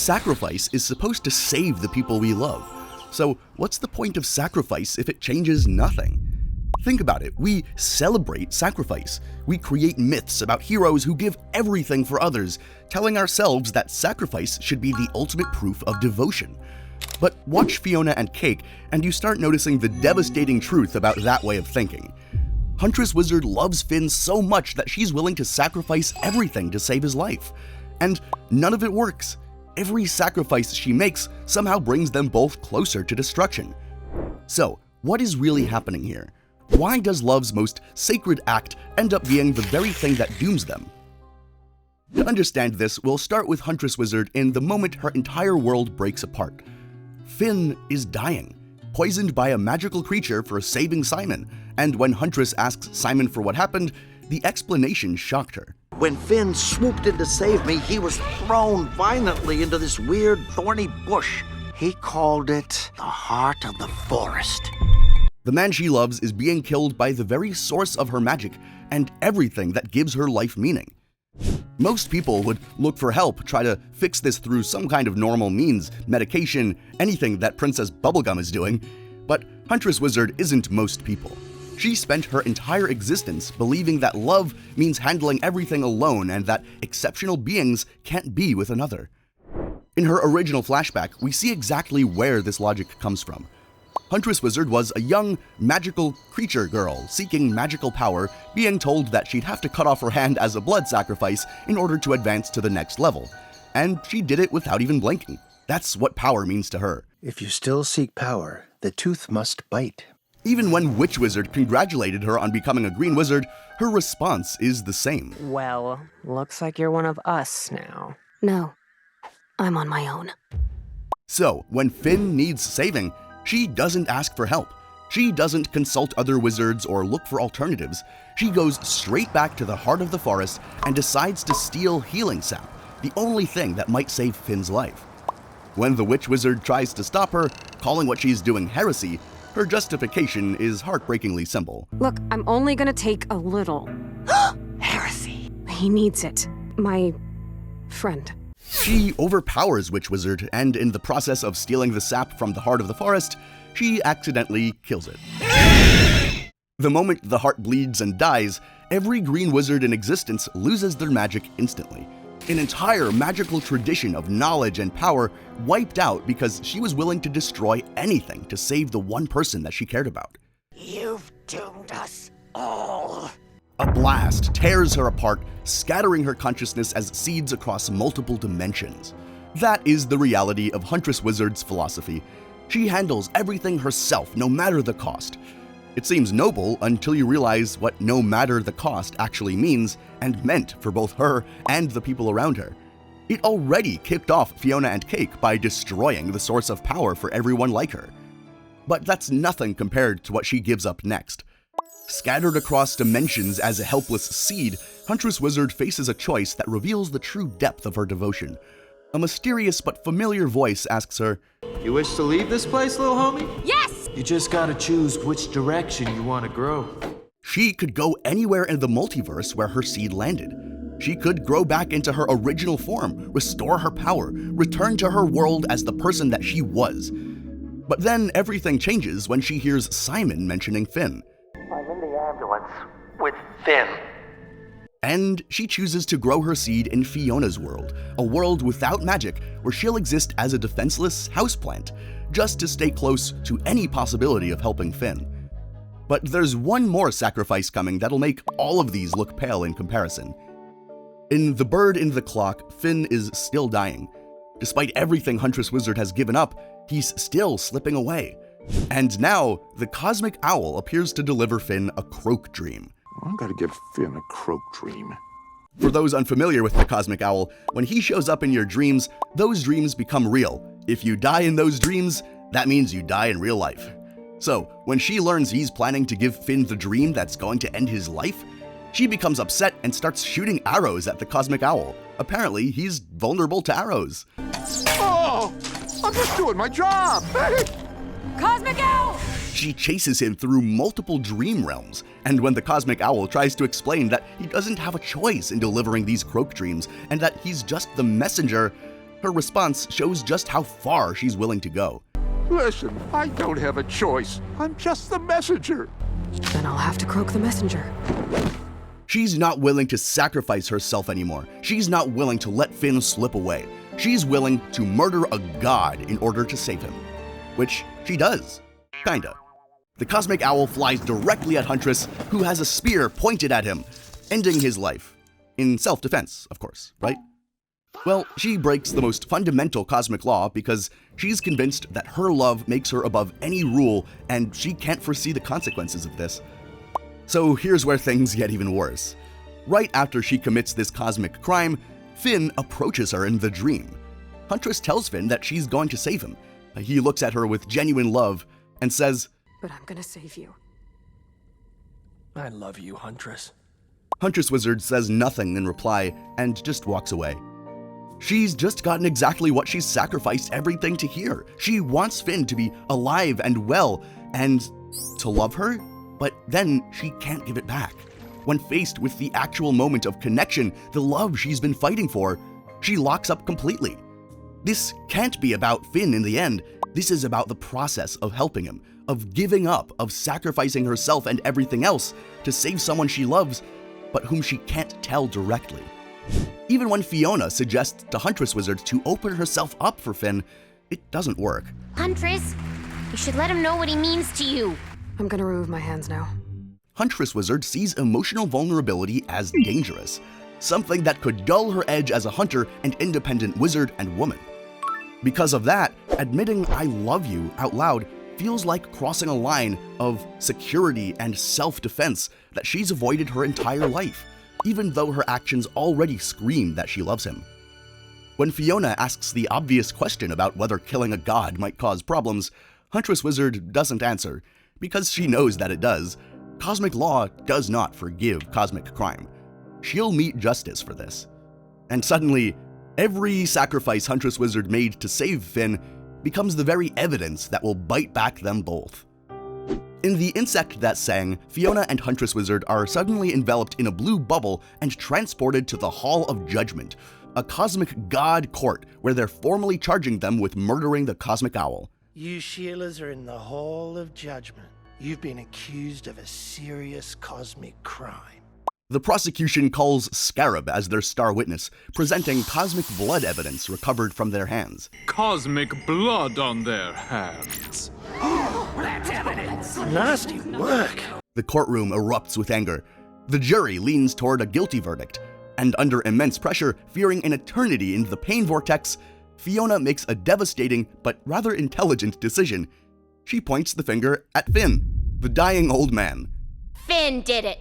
Sacrifice is supposed to save the people we love. So what's the point of sacrifice if it changes nothing? Think about it. We celebrate sacrifice. We create myths about heroes who give everything for others, telling ourselves that sacrifice should be the ultimate proof of devotion. But watch Fionna and Cake, and you start noticing the devastating truth about that way of thinking. Huntress Wizard loves Finn so much that she's willing to sacrifice everything to save his life. And none of it works. Every sacrifice she makes somehow brings them both closer to destruction. So, what is really happening here? Why does love's most sacred act end up being the very thing that dooms them? To understand this, we'll start with Huntress Wizard in the moment her entire world breaks apart. Finn is dying, poisoned by a magical creature for saving Simon, and when Huntress asks Simon for what happened, the explanation shocked her. When Finn swooped in to save me, he was thrown violently into this weird thorny bush. He called it the heart of the forest. The man she loves is being killed by the very source of her magic and everything that gives her life meaning. Most people would look for help, try to fix this through some kind of normal means, medication, anything that Princess Bubblegum is doing, but Huntress Wizard isn't most people. She spent her entire existence believing that love means handling everything alone and that exceptional beings can't be with another. In her original flashback, we see exactly where this logic comes from. Huntress Wizard was a young, magical creature girl seeking magical power, being told that she'd have to cut off her hand as a blood sacrifice in order to advance to the next level. And she did it without even blinking. That's what power means to her. If you still seek power, the tooth must bite. Even when Witch Wizard congratulated her on becoming a green wizard, her response is the same. Well, looks like you're one of us now. No, I'm on my own. So, when Finn needs saving, she doesn't ask for help. She doesn't consult other wizards or look for alternatives. She goes straight back to the heart of the forest and decides to steal healing sap, the only thing that might save Finn's life. When the Witch Wizard tries to stop her, calling what she's doing heresy, her justification is heartbreakingly simple. Look, I'm only gonna take a little. Heresy. He needs it. My friend. She overpowers Witch Wizard, and in the process of stealing the sap from the heart of the forest, she accidentally kills it. The moment the heart bleeds and dies, every green wizard in existence loses their magic instantly. An entire magical tradition of knowledge and power wiped out because she was willing to destroy anything to save the one person that she cared about. You've doomed us all. A blast tears her apart, scattering her consciousness as seeds across multiple dimensions. That is the reality of Huntress Wizard's philosophy. She handles everything herself, no matter the cost. It seems noble until you realize what no matter the cost actually means and meant for both her and the people around her. It already kicked off Fionna and Cake by destroying the source of power for everyone like her. But that's nothing compared to what she gives up next. Scattered across dimensions as a helpless seed, Huntress Wizard faces a choice that reveals the true depth of her devotion. A mysterious but familiar voice asks her, "You wish to leave this place, little homie?" Yes! You just gotta choose which direction you want to grow. she could go anywhere in the multiverse where her seed landed. She could grow back into her original form, restore her power, return to her world as the person that she was. But then everything changes when she hears Simon mentioning Finn. I'm in the ambulance with Finn. And she chooses to grow her seed in Fionna's world, a world without magic where she'll exist as a defenseless houseplant, just to stay close to any possibility of helping Finn. But there's one more sacrifice coming that'll make all of these look pale in comparison. In The Bird in the Clock, Finn is still dying. Despite everything Huntress Wizard has given up, he's still slipping away. And now, the Cosmic Owl appears to deliver Finn a croak dream. I gotta give Finn a croak dream. For those unfamiliar with the Cosmic Owl, when he shows up in your dreams, those dreams become real. If you die in those dreams, that means you die in real life. So, when she learns he's planning to give Finn the dream that's going to end his life, she becomes upset and starts shooting arrows at the Cosmic Owl. Apparently, he's vulnerable to arrows. Oh! I'm just doing my job! Cosmic Owl! She chases him through multiple dream realms, and when the Cosmic Owl tries to explain that he doesn't have a choice in delivering these croak dreams and that he's just the messenger, Her response shows just how far she's willing to go. Listen, I don't have a choice. I'm just the messenger. Then I'll have to croak the messenger. She's not willing to sacrifice herself anymore. She's not willing to let Finn slip away. She's willing to murder a god in order to save him. Which she does. Kinda. The cosmic owl flies directly at Huntress, who has a spear pointed at him, ending his life. In self-defense, of course, right? Well, she breaks the most fundamental cosmic law because she's convinced that her love makes her above any rule and she can't foresee the consequences of this. So here's where things get even worse. Right after she commits this cosmic crime, Finn approaches her in the dream. Huntress tells Finn that she's going to save him. He looks at her with genuine love and says, But I'm gonna save you. I love you, Huntress. Huntress Wizard says nothing in reply and just walks away. She's just gotten exactly what she's sacrificed everything to hear. She wants Finn to be alive and well and to love her, but then she can't give it back. When faced with the actual moment of connection, the love she's been fighting for, she locks up completely. This can't be about Finn in the end. This is about the process of helping him, of giving up, of sacrificing herself and everything else to save someone she loves, but whom she can't tell directly. Even when Fionna suggests to Huntress Wizard to open herself up for Finn, it doesn't work. Huntress, you should let him know what he means to you. I'm gonna remove my hands now. Huntress Wizard sees emotional vulnerability as dangerous, something that could dull her edge as a hunter and independent wizard and woman. Because of that, admitting "I love you" out loud feels like crossing a line of security and self-defense that she's avoided her entire life, even though her actions already scream that she loves him. When Fionna asks the obvious question about whether killing a god might cause problems, Huntress Wizard doesn't answer, because she knows that it does. Cosmic law does not forgive cosmic crime. She'll meet justice for this. And suddenly, every sacrifice Huntress Wizard made to save Finn becomes the very evidence that will bite back them both. In The Insect That Sang, Fionna and Huntress Wizard are suddenly enveloped in a blue bubble and transported to the Hall of Judgment, a cosmic god court where they're formally charging them with murdering the cosmic owl. You Sheilas are in the Hall of Judgment. You've been accused of a serious cosmic crime. The prosecution calls Scarab as their star witness, presenting cosmic blood evidence recovered from their hands. Cosmic blood on their hands. That's evidence! Nasty work! The courtroom erupts with anger. The jury leans toward a guilty verdict, and under immense pressure, fearing an eternity in the pain vortex, Fionna makes a devastating but rather intelligent decision. She points the finger at Finn, the dying old man. Finn did it.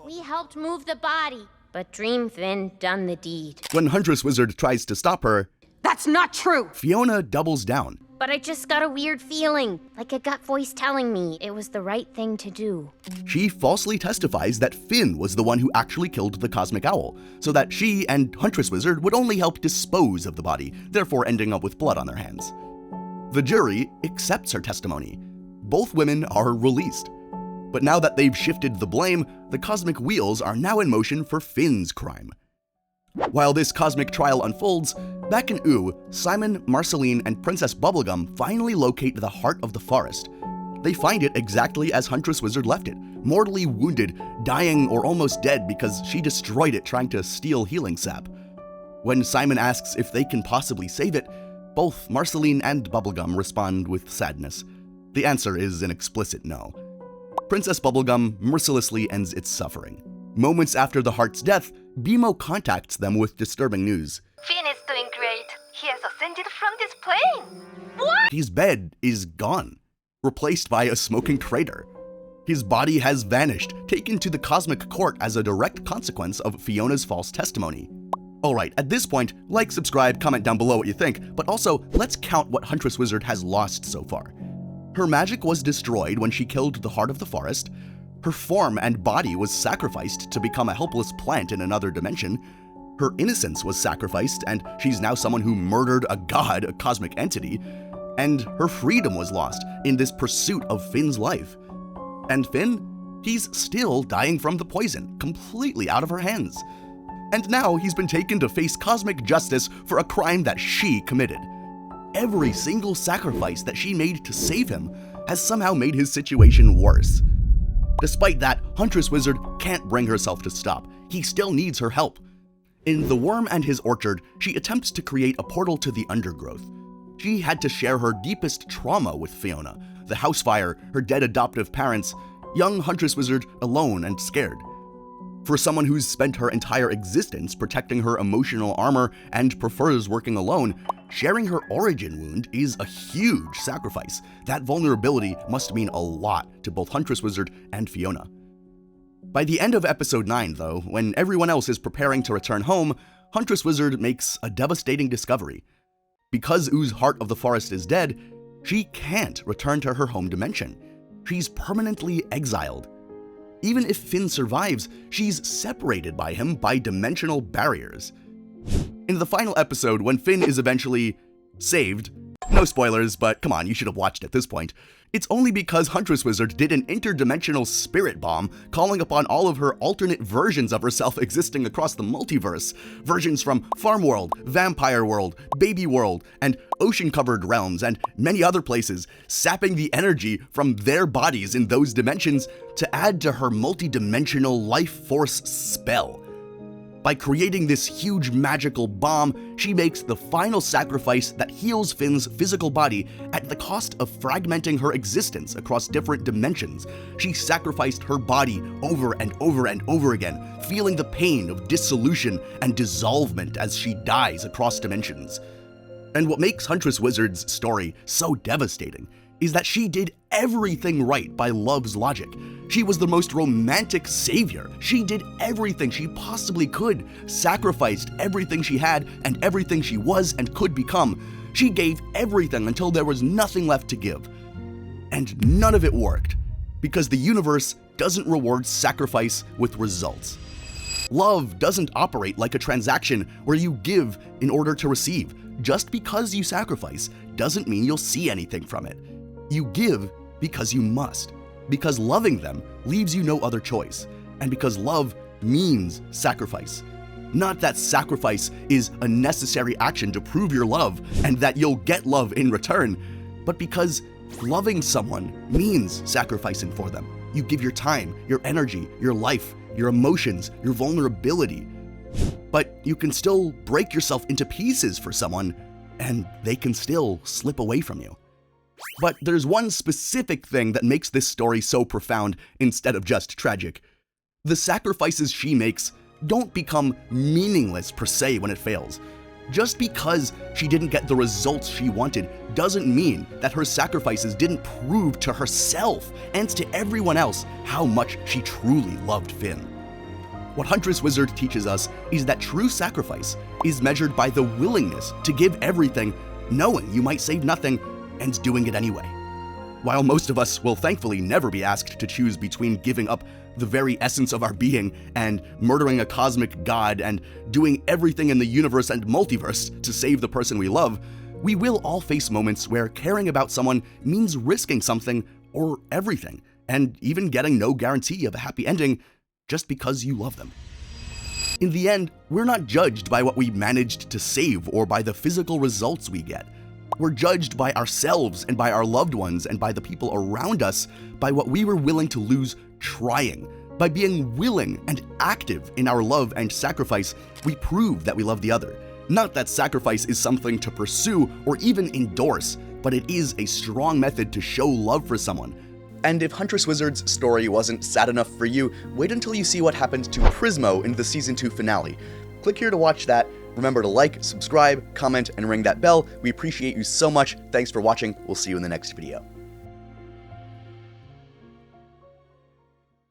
We helped move the body, but Dream Finn done the deed. When Huntress Wizard tries to stop her, That's not true! Fionna doubles down. But I just got a weird feeling, like a gut voice telling me it was the right thing to do. She falsely testifies that Finn was the one who actually killed the cosmic owl, so that she and Huntress Wizard would only help dispose of the body, therefore ending up with blood on their hands. The jury accepts her testimony. Both women are released. But now that they've shifted the blame, the cosmic wheels are now in motion for Finn's crime. While this cosmic trial unfolds, back in Ooh, Simon, Marceline, and Princess Bubblegum finally locate the heart of the forest. They find it exactly as Huntress Wizard left it, mortally wounded, dying or almost dead because she destroyed it trying to steal healing sap. When Simon asks if they can possibly save it, both Marceline and Bubblegum respond with sadness. The answer is an explicit no. Princess Bubblegum mercilessly ends its suffering. Moments after the heart's death, Bimo contacts them with disturbing news. Finn is doing great. He has ascended from this plane. What? His bed is gone, replaced by a smoking traitor. His body has vanished, taken to the cosmic court as a direct consequence of Fionna's false testimony. Alright, at this point, like, subscribe, comment down below what you think, but also, let's count what Huntress Wizard has lost so far. Her magic was destroyed when she killed the heart of the forest. Her form and body was sacrificed to become a helpless plant in another dimension. Her innocence was sacrificed, and she's now someone who murdered a god, a cosmic entity. And her freedom was lost in this pursuit of Finn's life. And Finn? He's still dying from the poison, completely out of her hands. And now he's been taken to face cosmic justice for a crime that she committed. Every single sacrifice that she made to save him has somehow made his situation worse. Despite that, Huntress Wizard can't bring herself to stop. He still needs her help. In The Worm and His Orchard, she attempts to create a portal to the undergrowth. She had to share her deepest trauma with Fionna, the house fire, her dead adoptive parents, young Huntress Wizard alone and scared. For someone who's spent her entire existence protecting her emotional armor and prefers working alone, sharing her origin wound is a huge sacrifice. That vulnerability must mean a lot to both Huntress Wizard and Fionna. By the end of episode 9, though, when everyone else is preparing to return home, Huntress Wizard makes a devastating discovery. Because Oo's heart of the forest is dead, she can't return to her home dimension. She's permanently exiled. Even if Finn survives, she's separated by him by dimensional barriers. In the final episode, when Finn is eventually saved, no spoilers, but come on, you should have watched at this point, it's only because Huntress Wizard did an interdimensional spirit bomb, calling upon all of her alternate versions of herself existing across the multiverse. Versions from Farm World, Vampire World, Baby World, and ocean-covered realms, and many other places, sapping the energy from their bodies in those dimensions to add to her multi-dimensional life force spell. By creating this huge magical bomb, she makes the final sacrifice that heals Finn's physical body at the cost of fragmenting her existence across different dimensions. She sacrificed her body over and over and over again, feeling the pain of dissolution and dissolvement as she dies across dimensions. And what makes Huntress Wizard's story so devastating is that she did everything right by love's logic. She was the most romantic savior. She did everything she possibly could, sacrificed everything she had and everything she was and could become. She gave everything until there was nothing left to give. And none of it worked, because the universe doesn't reward sacrifice with results. Love doesn't operate like a transaction where you give in order to receive. Just because you sacrifice doesn't mean you'll see anything from it. You give because you must, because loving them leaves you no other choice, and because love means sacrifice. Not that sacrifice is a necessary action to prove your love and that you'll get love in return, but because loving someone means sacrificing for them. You give your time, your energy, your life, your emotions, your vulnerability. But you can still break yourself into pieces for someone, and they can still slip away from you. But there's one specific thing that makes this story so profound instead of just tragic. The sacrifices she makes don't become meaningless per se when it fails. Just because she didn't get the results she wanted doesn't mean that her sacrifices didn't prove to herself and to everyone else how much she truly loved Finn. What Huntress Wizard teaches us is that true sacrifice is measured by the willingness to give everything, knowing you might save nothing, and doing it anyway. While most of us will thankfully never be asked to choose between giving up the very essence of our being and murdering a cosmic god and doing everything in the universe and multiverse to save the person we love, we will all face moments where caring about someone means risking something or everything, and even getting no guarantee of a happy ending just because you love them. In the end, we're not judged by what we managed to save or by the physical results we get. We're judged by ourselves and by our loved ones and by the people around us by what we were willing to lose trying. By being willing and active in our love and sacrifice, we prove that we love the other. Not that sacrifice is something to pursue or even endorse, but it is a strong method to show love for someone. And if Huntress Wizard's story wasn't sad enough for you, wait until you see what happened to Prismo in the Season 2 finale. Click here to watch that. Remember to like, subscribe, comment, and ring that bell. We appreciate you so much. Thanks for watching. We'll see you in the next video.